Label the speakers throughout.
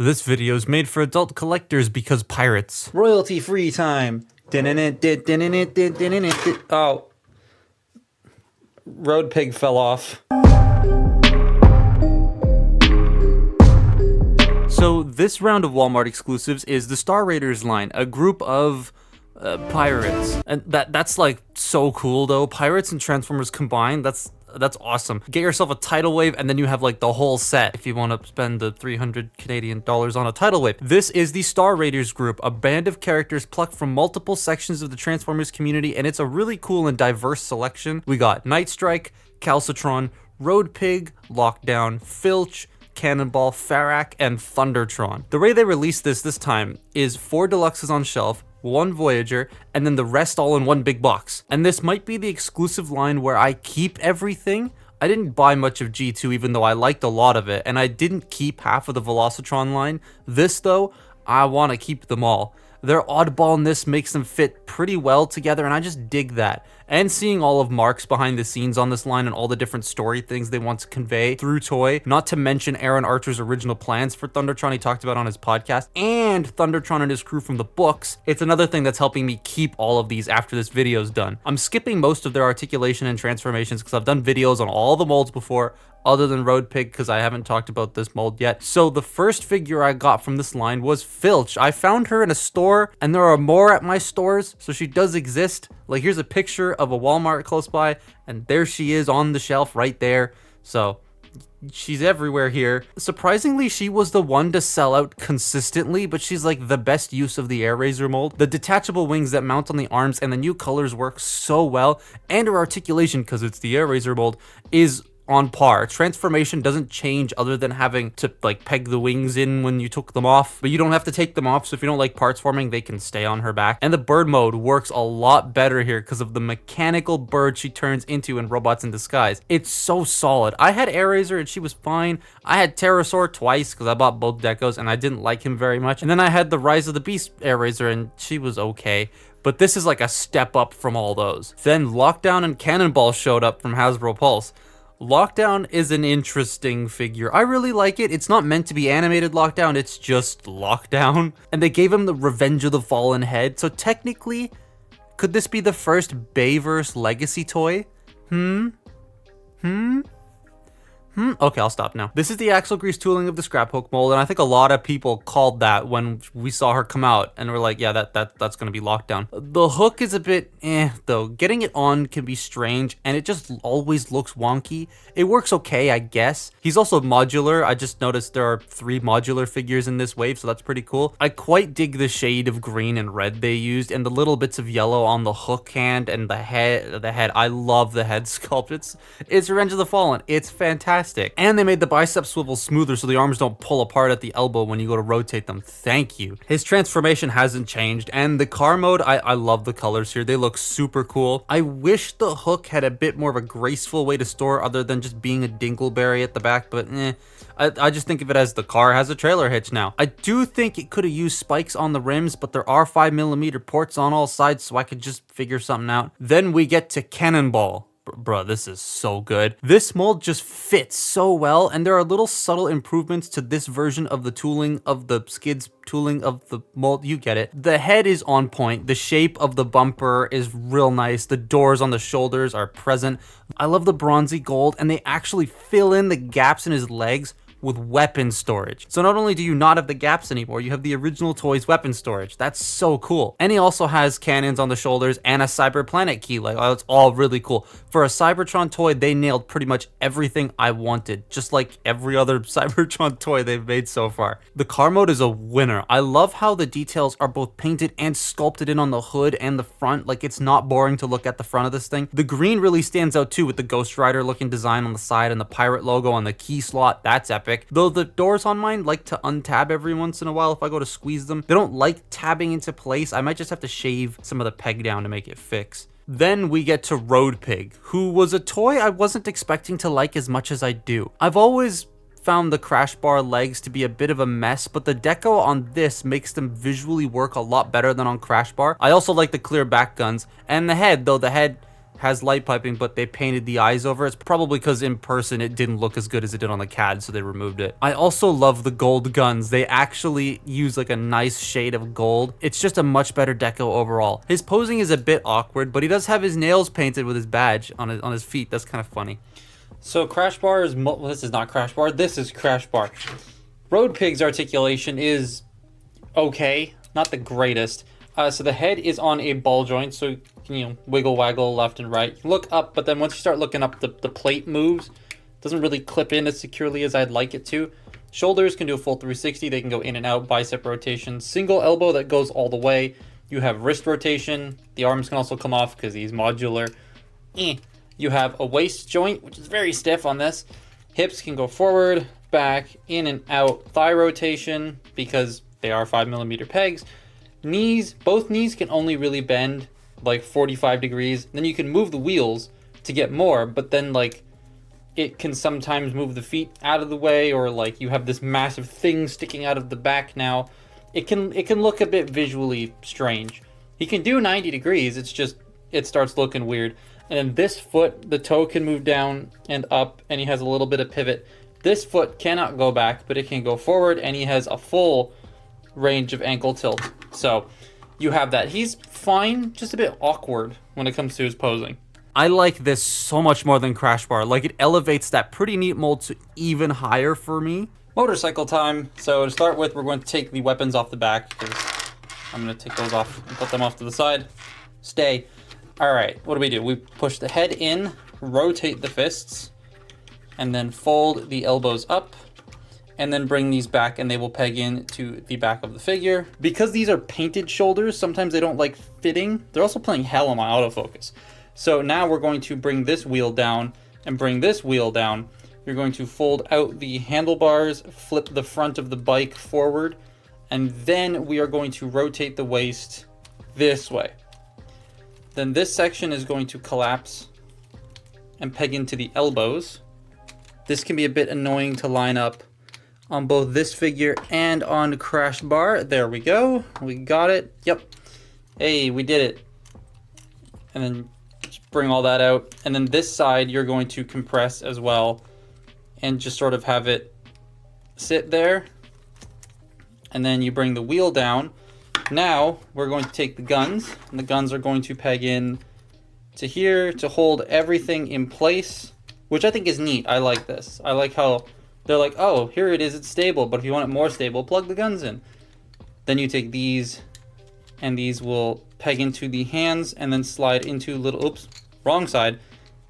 Speaker 1: This video is made for adult collectors because pirates.
Speaker 2: Royalty free time. Oh. Road pig fell off.
Speaker 1: So this round of Walmart exclusives is the Star Raiders line, a group of pirates. And that's like so cool though. Pirates and Transformers combined, that's awesome. Get yourself a tidal wave and then you have like the whole set if you want to spend the 300 Canadian dollars on a tidal wave. This is the Star Raiders group, a band of characters plucked from multiple sections of the Transformers community, and it's a really cool and diverse selection. We got Nightstrike, Calcitron, Road Pig, Lockdown, Filch, Cannonball, Farak, and Thundertron. The way they released this time is 4 deluxes on shelf, 1 Voyager, and then the rest all in one big box. And this might be the exclusive line where I keep everything. I didn't buy much of G2 even though I liked a lot of it, and I didn't keep half of the Velocitron line. This though, I want to keep them all. Their oddballness makes them fit pretty well together, and I just dig that. And seeing all of Mark's behind the scenes on this line and all the different story things they want to convey through toy, not to mention Aaron Archer's original plans for Thundertron he talked about on his podcast, and Thundertron and his crew from the books, it's another thing that's helping me keep all of these after this video's done. I'm skipping most of their articulation and transformations because I've done videos on all the molds before, other than Road Pig, because I haven't talked about this mold yet. So the first figure I got from this line was Filch. I found her in a store, and there are more at my stores, so she does exist. Like, here's a picture of a Walmart close by, and there she is on the shelf right there. So she's everywhere here. Surprisingly, she was the one to sell out consistently, but she's like the best use of the Airazor mold. The detachable wings that mount on the arms and the new colors work so well, and her articulation, because it's the Airazor mold, is on par. Transformation doesn't change other than having to like peg the wings in when you took them off, but you don't have to take them off, so if you don't like parts forming, they can stay on her back. And the bird mode works a lot better here because of the mechanical bird she turns into in Robots in Disguise. It's so solid. I had Airazor and she was fine. I had Pterosaur twice because I bought both decos and I didn't like him very much. And then I had the Rise of the Beast Airazor and she was okay. But this is like a step up from all those. Then Lockdown and Cannonball showed up from Hasbro Pulse. Lockdown is an interesting figure. I really like it. It's not meant to be animated Lockdown, it's just Lockdown. And they gave him the Revenge of the Fallen head, so technically, could this be the first Bayverse Legacy toy? Okay, I'll stop now. This is the axle grease tooling of the Scraphook mold, and I think a lot of people called that when we saw her come out, and we're like, yeah, that's gonna be Lockdown. The hook is a bit though. Getting it on can be strange, and it just always looks wonky. It works okay, I guess. He's also modular. I just noticed there are 3 modular figures in this wave, so that's pretty cool. I quite dig the shade of green and red they used, and the little bits of yellow on the hook hand and the head. I love the head sculpt. It's Revenge of the Fallen. It's fantastic. And they made the bicep swivel smoother so the arms don't pull apart at the elbow when you go to rotate them. Thank you. His transformation hasn't changed, and the car mode, I love the colors here. They look super cool. I wish the hook had a bit more of a graceful way to store other than just being a dingleberry at the back, but I just think of it as the car has a trailer hitch now. I do think it could have used spikes on the rims, but there are 5mm ports on all sides, so I could just figure something out. Then we get to Cannonball. Bruh, this is so good. This mold just fits so well, and there are little subtle improvements to this version of the tooling of the skids tooling of the mold. You get it. The head is on point. The shape of the bumper is real nice. The doors on the shoulders are present. I love the bronzy gold, and they actually fill in the gaps in his legs with weapon storage. So not only do you not have the gaps anymore, you have the original toy's weapon storage. That's so cool. And he also has cannons on the shoulders and a Cyberplanet key. Like, oh, that's all really cool. For a Cybertron toy, they nailed pretty much everything I wanted, just like every other Cybertron toy they've made so far. The car mode is a winner. I love how the details are both painted and sculpted in on the hood and the front. Like, it's not boring to look at the front of this thing. The green really stands out too, with the Ghost Rider looking design on the side and the pirate logo on the key slot. That's epic. Though the doors on mine like to untab every once in a while if I go to squeeze them. They don't like tabbing into place. I might just have to shave some of the peg down to make it fix. Then we get to Road Pig, who was a toy I wasn't expecting to like as much as I do. I've always found the crash bar legs to be a bit of a mess, but the deco on this makes them visually work a lot better than on crash bar. I also like the clear back guns, and the head, though the head has light piping, but they painted the eyes over. It's probably because in person it didn't look as good as it did on the CAD, so they removed it. I also love the gold guns. They actually use like a nice shade of gold. It's just a much better deco overall. His posing is a bit awkward, but he does have his nails painted with his badge on his feet. That's kind of funny.
Speaker 2: So Crash Bar is, well, this is not Crash Bar, this is Crash Bar. Road Pig's articulation is okay, not the greatest. So the head is on a ball joint, so you can, wiggle waggle left and right. You look up, but then once you start looking up, the plate moves. Doesn't really clip in as securely as I'd like it to. Shoulders can do a full 360, they can go in and out, bicep rotation, single elbow that goes all the way. You have wrist rotation, the arms can also come off because he's modular. You have a waist joint, which is very stiff on this. Hips can go forward, back, in and out. Thigh rotation, because they are 5mm pegs. Knees, both knees can only really bend like 45 degrees. Then you can move the wheels to get more, but then like it can sometimes move the feet out of the way, or like you have this massive thing sticking out of the back now. It can look a bit visually strange. He can do 90 degrees, it's just, it starts looking weird. And then this foot, the toe can move down and up, and he has a little bit of pivot. This foot cannot go back, but it can go forward, and he has a full range of ankle tilt. So you have that. He's fine, just a bit awkward when it comes to his posing.
Speaker 1: I like this so much more than Crash Bar. Like, it elevates that pretty neat mold to even higher for me.
Speaker 2: Motorcycle time. So to start with, we're going to take the weapons off the back, because I'm going to take those off and put them off to the side. Stay. All right, what do? We push the head in, rotate the fists, and then fold the elbows up, and then bring these back, and they will peg in to the back of the figure. Because these are painted shoulders, sometimes they don't like fitting. They're also playing hell on my autofocus. So now we're going to bring this wheel down and bring this wheel down. You're going to fold out the handlebars, flip the front of the bike forward, and then we are going to rotate the waist this way. Then this section is going to collapse and peg into the elbows. This can be a bit annoying to line up on both this figure and on Crash Bar. There we go. We got it. Yep. Hey, we did it. And then just bring all that out. And then this side you're going to compress as well and just sort of have it sit there. And then you bring the wheel down. Now we're going to take the guns, and the guns are going to peg in to here to hold everything in place, which I think is neat. I like this. I like how they're like, oh, here it is, it's stable, but if you want it more stable, plug the guns in. Then you take these, and these will peg into the hands and then slide into little, oops, wrong side.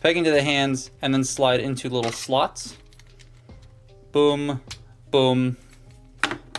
Speaker 2: Peg into the hands and then slide into little slots. Boom, boom.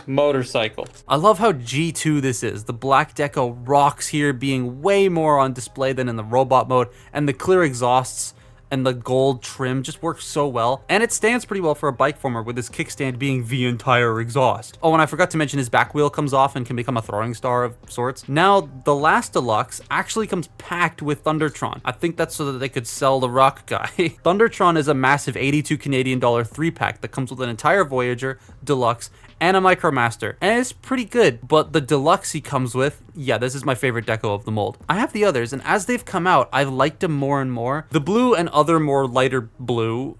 Speaker 2: Motorcycle.
Speaker 1: I love how G2 this is. The black deco rocks here, being way more on display than in the robot mode, and the clear exhausts and the gold trim just works so well. And it stands pretty well for a bike former, with his kickstand being the entire exhaust. Oh, and I forgot to mention his back wheel comes off and can become a throwing star of sorts. Now, the last deluxe actually comes packed with Thundertron. I think that's so that they could sell the rock guy. Thundertron is a massive 82 Canadian dollar 3-pack that comes with an entire Voyager, deluxe, and a Micromaster, and it's pretty good. But the deluxe he comes with, yeah, this is my favorite deco of the mold. I have the others, and as they've come out, I've liked them more and more. The blue and other more lighter blue,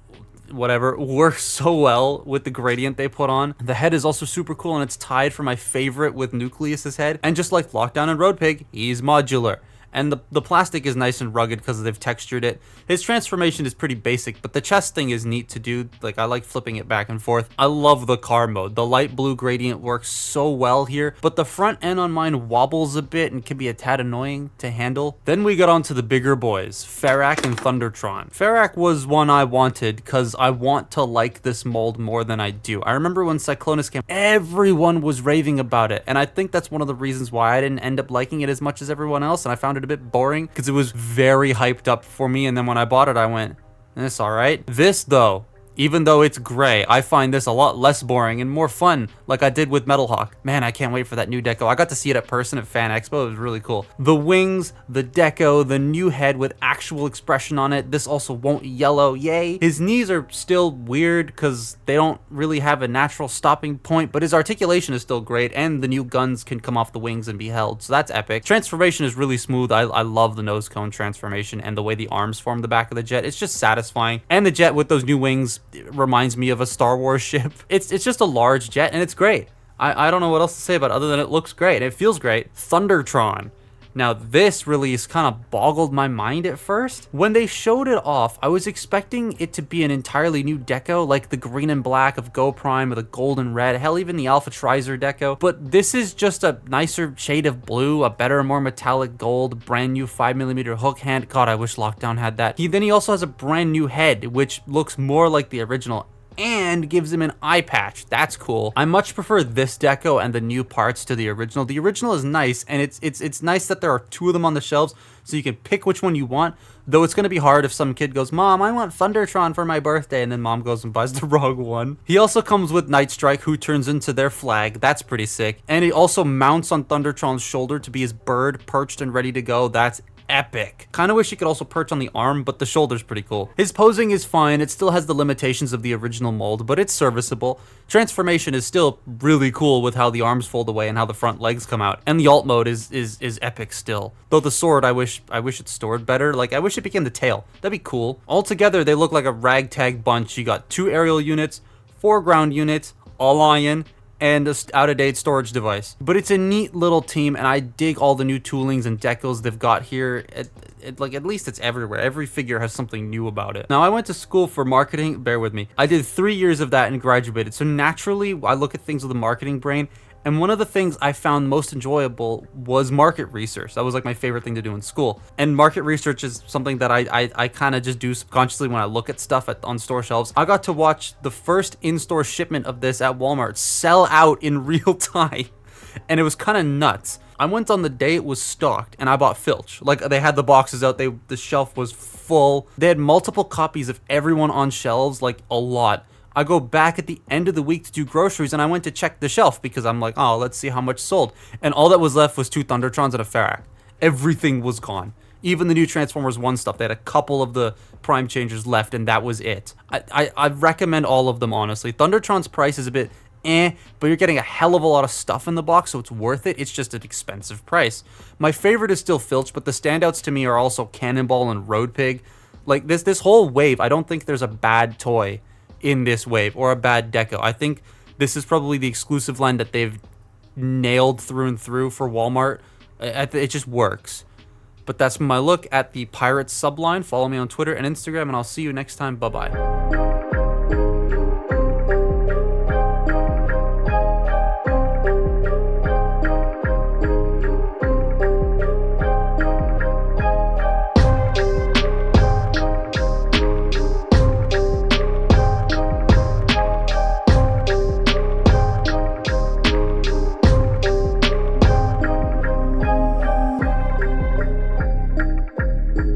Speaker 1: whatever, works so well with the gradient they put on. The head is also super cool, and it's tied for my favorite with Nucleus's head. And just like Lockdown and Road Pig, he's modular. And the plastic is nice and rugged because they've textured it. His transformation is pretty basic, but the chest thing is neat to do. Like, I like flipping it back and forth. I love the car mode. The light blue gradient works so well here, but the front end on mine wobbles a bit and can be a tad annoying to handle. Then we got on to the bigger boys, Ferrac and Thundertron. Ferrac was one I wanted because I want to like this mold more than I do. I remember when Cyclonus came, everyone was raving about it, and I think that's one of the reasons why I didn't end up liking it as much as everyone else, and I found it a bit boring because it was very hyped up for me, and then when I bought it I went, it's all right. This though Even though it's gray, I find this a lot less boring and more fun, like I did with Metalhawk. Man, I can't wait for that new deco. I got to see it at person at Fan Expo. It was really cool. The wings, the deco, the new head with actual expression on it. This also won't yellow. Yay. His knees are still weird because they don't really have a natural stopping point, but his articulation is still great, and the new guns can come off the wings and be held, so that's epic. Transformation is really smooth. I love the nose cone transformation and the way the arms form the back of the jet. It's just satisfying. And the jet with those new wings reminds me of a Star Wars ship. It's just a large jet, and it's great. I don't know what else to say about it other than it looks great and it feels great. Thundertron. Now this release kind of boggled my mind at first. When they showed it off, I was expecting it to be an entirely new deco, like the green and black of Go Prime or the gold and red, hell even the Alpha Trizer deco. But this is just a nicer shade of blue, a better, more metallic gold, brand new 5mm hook hand. God, I wish Lockdown had that. Then he also has a brand new head, which looks more like the original and gives him an eye patch. That's cool. I much prefer this deco and the new parts to the original. The original is nice, and it's nice that there are two of them on the shelves, so you can pick which one you want, though it's gonna be hard if some kid goes, Mom, I want Thundertron for my birthday, and then mom goes and buys the wrong one. He also comes with Night Strike, who turns into their flag. That's pretty sick. And he also mounts on Thundertron's shoulder to be his bird, perched and ready to go. That's epic. Kind of wish he could also perch on the arm, but the shoulder's pretty cool. His posing is fine. It still has the limitations of the original mold, but it's serviceable. Transformation is still really cool with how the arms fold away and how the front legs come out. And the alt mode is epic still. Though the sword, I wish it stored better. Like, I wish it became the tail. That'd be cool. Altogether, they look like a ragtag bunch. You got 2 aerial units, 4 ground units, all iron, and a out-of-date storage device. But it's a neat little team, and I dig all the new toolings and decals they've got here. Like, at least it's everywhere. Every figure has something new about it. Now, I went to school for marketing. Bear with me. I did 3 years of that and graduated. So naturally, I look at things with a marketing brain. And one of the things I found most enjoyable was market research. That was like my favorite thing to do in school. And market research is something that I kind of just do subconsciously when I look at stuff on store shelves. I got to watch the first in-store shipment of this at Walmart sell out in real time. And it was kind of nuts. I went on the day it was stocked and I bought Filch. Like, they had the boxes out, the shelf was full. They had multiple copies of everyone on shelves, like a lot. I go back at the end of the week to do groceries, and I went to check the shelf because I'm like, oh, let's see how much sold. And all that was left was 2 Thundertrons and a Ferrac. Everything was gone. Even the new Transformers 1 stuff. They had a couple of the Prime Changers left, and that was it. I recommend all of them, honestly. Thundertron's price is a bit but you're getting a hell of a lot of stuff in the box, so it's worth it. It's just an expensive price. My favorite is still Filch, but the standouts to me are also Cannonball and Road Pig. Like, this whole wave, I don't think there's a bad toy in this wave or a bad deco. I think this is probably the exclusive line that they've nailed through and through for Walmart. It just works. But that's my look at the Pirates subline. Follow me on Twitter and Instagram, and I'll see you next time. Bye-bye.